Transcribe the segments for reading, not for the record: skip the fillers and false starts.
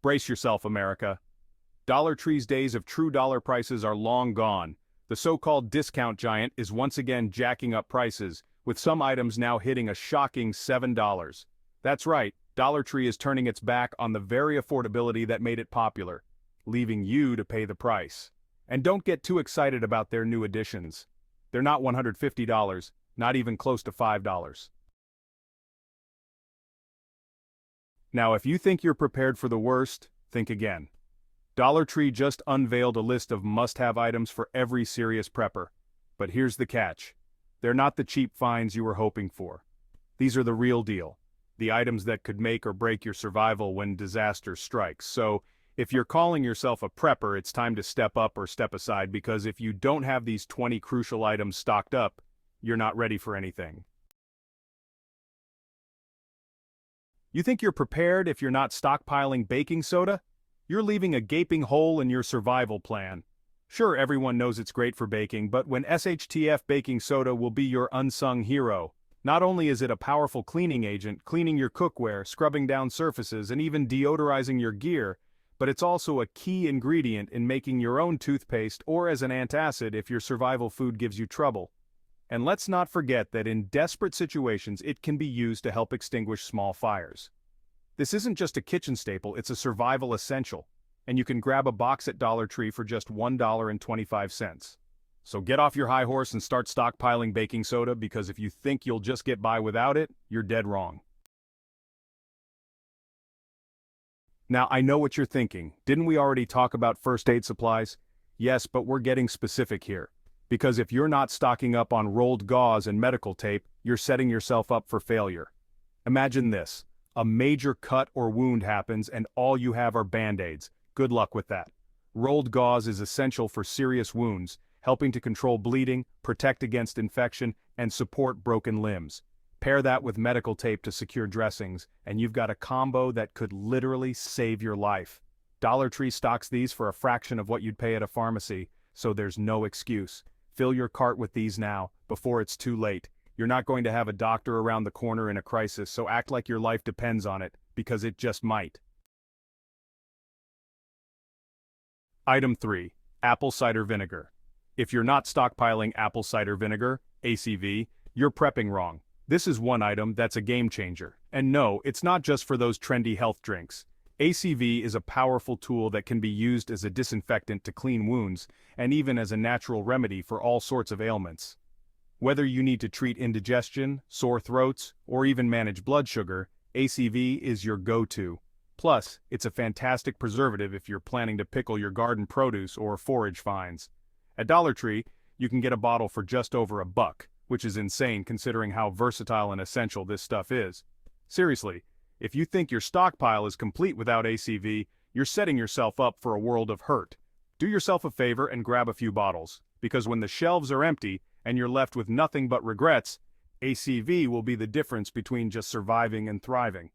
Brace yourself, America. Dollar Tree's days of true dollar prices are long gone. The so-called discount giant is once again jacking up prices, with some items now hitting a shocking $7. That's right, Dollar Tree is turning its back on the very affordability that made it popular, leaving you to pay the price. And don't get too excited about their new additions. They're not $150, not even close to $5. Now, if you think you're prepared for the worst, think again. Dollar Tree just unveiled a list of must-have items for every serious prepper. But here's the catch. They're not the cheap finds you were hoping for. These are the real deal. The items that could make or break your survival when disaster strikes. So, if you're calling yourself a prepper, it's time to step up or step aside, because if you don't have these 20 crucial items stocked up, you're not ready for anything. You think you're prepared if you're not stockpiling baking soda? You're leaving a gaping hole in your survival plan. Sure, everyone knows it's great for baking, but when SHTF baking soda will be your unsung hero. Not only is it a powerful cleaning agent, cleaning your cookware, scrubbing down surfaces, and even deodorizing your gear, but it's also a key ingredient in making your own toothpaste or as an antacid if your survival food gives you trouble. And let's not forget that in desperate situations it can be used to help extinguish small fires. This isn't just a kitchen staple, it's a survival essential, and you can grab a box at Dollar Tree for just $1.25. So get off your high horse and start stockpiling baking soda, because if you think you'll just get by without it, you're dead wrong. Now, I know what you're thinking. Didn't we already talk about first aid supplies? Yes, but we're getting specific here. Because if you're not stocking up on rolled gauze and medical tape, you're setting yourself up for failure. Imagine this. A major cut or wound happens and all you have are BandAids. Good luck with that. Rolled gauze is essential for serious wounds, helping to control bleeding, protect against infection, and support broken limbs. Pair that with medical tape to secure dressings, and you've got a combo that could literally save your life. Dollar Tree stocks these for a fraction of what you'd pay at a pharmacy, so there's no excuse. Fill your cart with these now, before it's too late. You're not going to have a doctor around the corner in a crisis, so act like your life depends on it, because it just might. Item 3. Apple Cider Vinegar. If you're not stockpiling apple cider vinegar, ACV, you're prepping wrong. This is one item that's a game changer. And no, it's not just for those trendy health drinks. ACV is a powerful tool that can be used as a disinfectant to clean wounds, and even as a natural remedy for all sorts of ailments. Whether you need to treat indigestion, sore throats, or even manage blood sugar, ACV is your go-to. Plus, it's a fantastic preservative if you're planning to pickle your garden produce or forage finds. At Dollar Tree, you can get a bottle for just over $1, which is insane considering how versatile and essential this stuff is. Seriously, if you think your stockpile is complete without ACV, you're setting yourself up for a world of hurt. Do yourself a favor and grab a few bottles, because when the shelves are empty and you're left with nothing but regrets, ACV will be the difference between just surviving and thriving.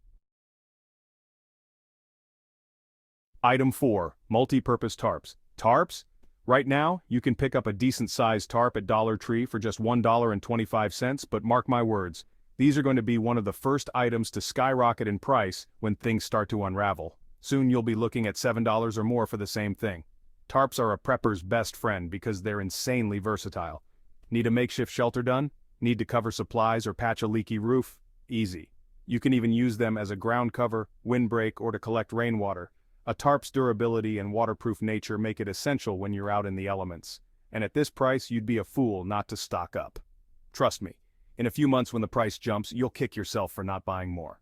Item 4. Multi-purpose tarps. Tarps? Right now, you can pick up a decent-sized tarp at Dollar Tree for just $1.25, but mark my words, these are going to be one of the first items to skyrocket in price when things start to unravel. Soon you'll be looking at $7 or more for the same thing. Tarps are a prepper's best friend because they're insanely versatile. Need a makeshift shelter done? Need to cover supplies or patch a leaky roof? Easy. You can even use them as a ground cover, windbreak, or to collect rainwater. A tarp's durability and waterproof nature make it essential when you're out in the elements. And at this price, you'd be a fool not to stock up. Trust me, in a few months when the price jumps, you'll kick yourself for not buying more.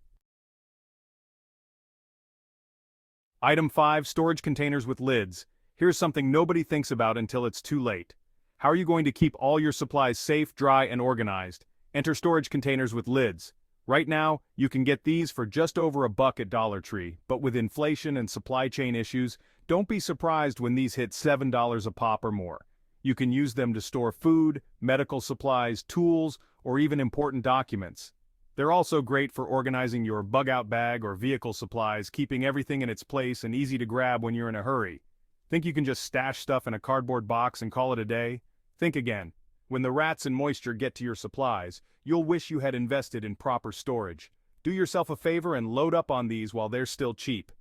Item 5. Storage containers with lids. Here's something nobody thinks about until it's too late. How are you going to keep all your supplies safe, dry, and organized? Enter storage containers with lids. Right now, you can get these for just over $1 at Dollar Tree, but with inflation and supply chain issues, don't be surprised when these hit $7 a pop or more. You can use them to store food, medical supplies, tools, or even important documents. They're also great for organizing your bug-out bag or vehicle supplies, keeping everything in its place and easy to grab when you're in a hurry. Think you can just stash stuff in a cardboard box and call it a day? Think again. When the rats and moisture get to your supplies, you'll wish you had invested in proper storage. Do yourself a favor and load up on these while they're still cheap.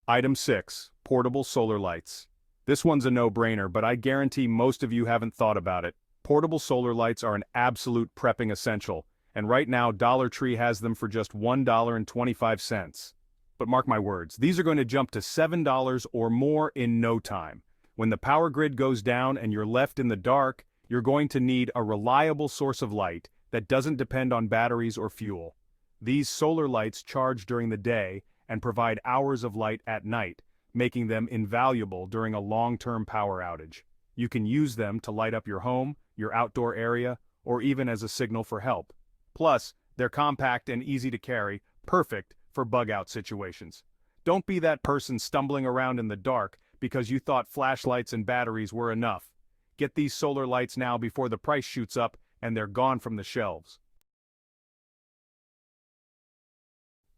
Item 6. Portable solar lights. This one's a no-brainer, but I guarantee most of you haven't thought about it. Portable solar lights are an absolute prepping essential, and right now Dollar Tree has them for just $1.25. But mark my words, these are going to jump to $7 or more in no time. When the power grid goes down and you're left in the dark, you're going to need a reliable source of light that doesn't depend on batteries or fuel. These solar lights charge during the day and provide hours of light at night, making them invaluable during a long-term power outage. You can use them to light up your home, your outdoor area, or even as a signal for help. Plus, they're compact and easy to carry, perfect for bug-out situations. Don't be that person stumbling around in the dark because you thought flashlights and batteries were enough. Get these solar lights now before the price shoots up and they're gone from the shelves.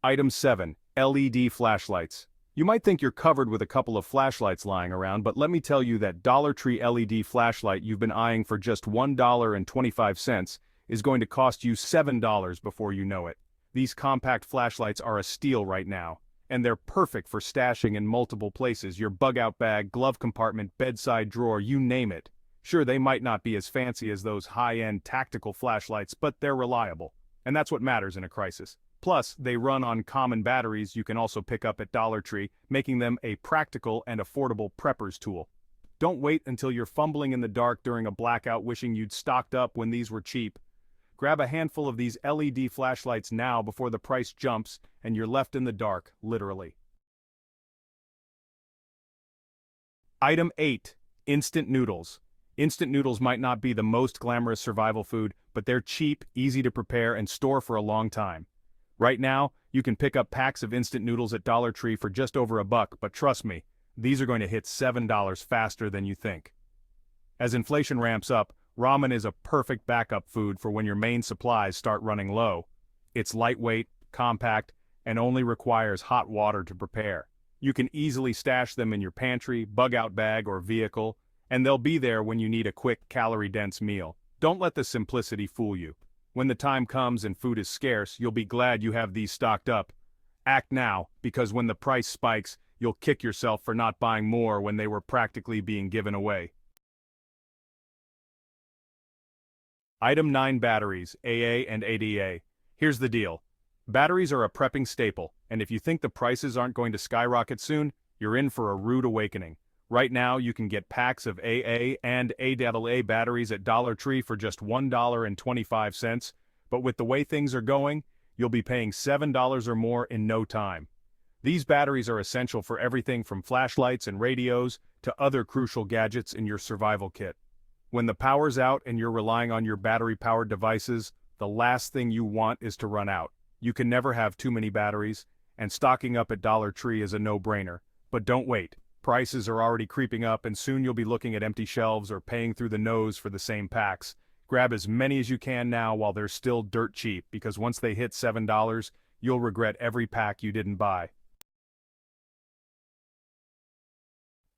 Item 7. LED flashlights. You might think you're covered with a couple of flashlights lying around, but let me tell you that Dollar Tree LED flashlight you've been eyeing for just $1.25 is going to cost you $7 before you know it. These compact flashlights are a steal right now, and they're perfect for stashing in multiple places: your bug-out bag, glove compartment, bedside drawer, you name it. Sure, they might not be as fancy as those high-end tactical flashlights, but they're reliable, and that's what matters in a crisis. Plus, they run on common batteries you can also pick up at Dollar Tree, making them a practical and affordable prepper's tool. Don't wait until you're fumbling in the dark during a blackout wishing you'd stocked up when these were cheap. Grab a handful of these LED flashlights now before the price jumps and you're left in the dark, literally. Item 8. Instant noodles. Instant noodles might not be the most glamorous survival food, but they're cheap, easy to prepare, and store for a long time. Right now, you can pick up packs of instant noodles at Dollar Tree for just over $1, but trust me, these are going to hit $7 faster than you think. As inflation ramps up, ramen is a perfect backup food for when your main supplies start running low. It's lightweight, compact, and only requires hot water to prepare. You can easily stash them in your pantry, bug-out bag, or vehicle, and they'll be there when you need a quick, calorie-dense meal. Don't let the simplicity fool you. When the time comes and food is scarce, you'll be glad you have these stocked up. Act now, because when the price spikes, you'll kick yourself for not buying more when they were practically being given away. Item 9. Batteries, AA and ADA. Here's the deal. Batteries are a prepping staple, and if you think the prices aren't going to skyrocket soon, you're in for a rude awakening. Right now, you can get packs of AA and AAA batteries at Dollar Tree for just $1.25, but with the way things are going, you'll be paying $7 or more in no time. These batteries are essential for everything from flashlights and radios to other crucial gadgets in your survival kit. When the power's out and you're relying on your battery-powered devices, the last thing you want is to run out. You can never have too many batteries, and stocking up at Dollar Tree is a no-brainer. But don't wait. Prices are already creeping up and soon you'll be looking at empty shelves or paying through the nose for the same packs. Grab as many as you can now while they're still dirt cheap, because once they hit $7, you'll regret every pack you didn't buy.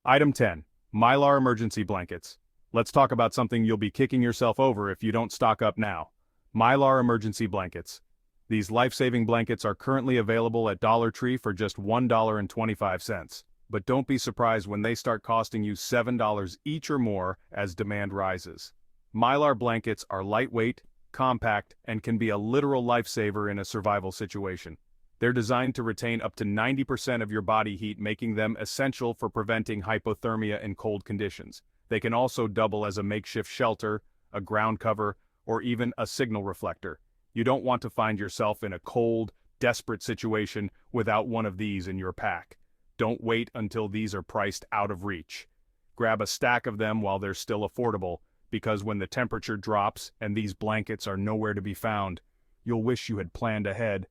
Item 10. Mylar emergency blankets. Let's talk about something you'll be kicking yourself over if you don't stock up now. Mylar emergency blankets. These life-saving blankets are currently available at Dollar Tree for just $1.25. But don't be surprised when they start costing you $7 each or more as demand rises. Mylar blankets are lightweight, compact, and can be a literal lifesaver in a survival situation. They're designed to retain up to 90% of your body heat, making them essential for preventing hypothermia in cold conditions. They can also double as a makeshift shelter, a ground cover, or even a signal reflector. You don't want to find yourself in a cold, desperate situation without one of these in your pack. Don't wait until these are priced out of reach. Grab a stack of them while they're still affordable, because when the temperature drops and these blankets are nowhere to be found, you'll wish you had planned ahead.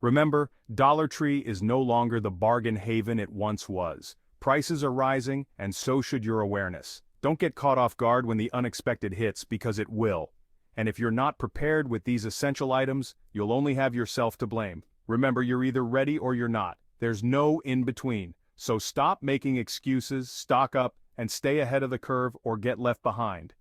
Remember, Dollar Tree is no longer the bargain haven it once was. Prices are rising, and so should your awareness. Don't get caught off guard when the unexpected hits, because it will. And if you're not prepared with these essential items, you'll only have yourself to blame. Remember, you're either ready or you're not. There's no in-between. So stop making excuses, stock up, and stay ahead of the curve or get left behind.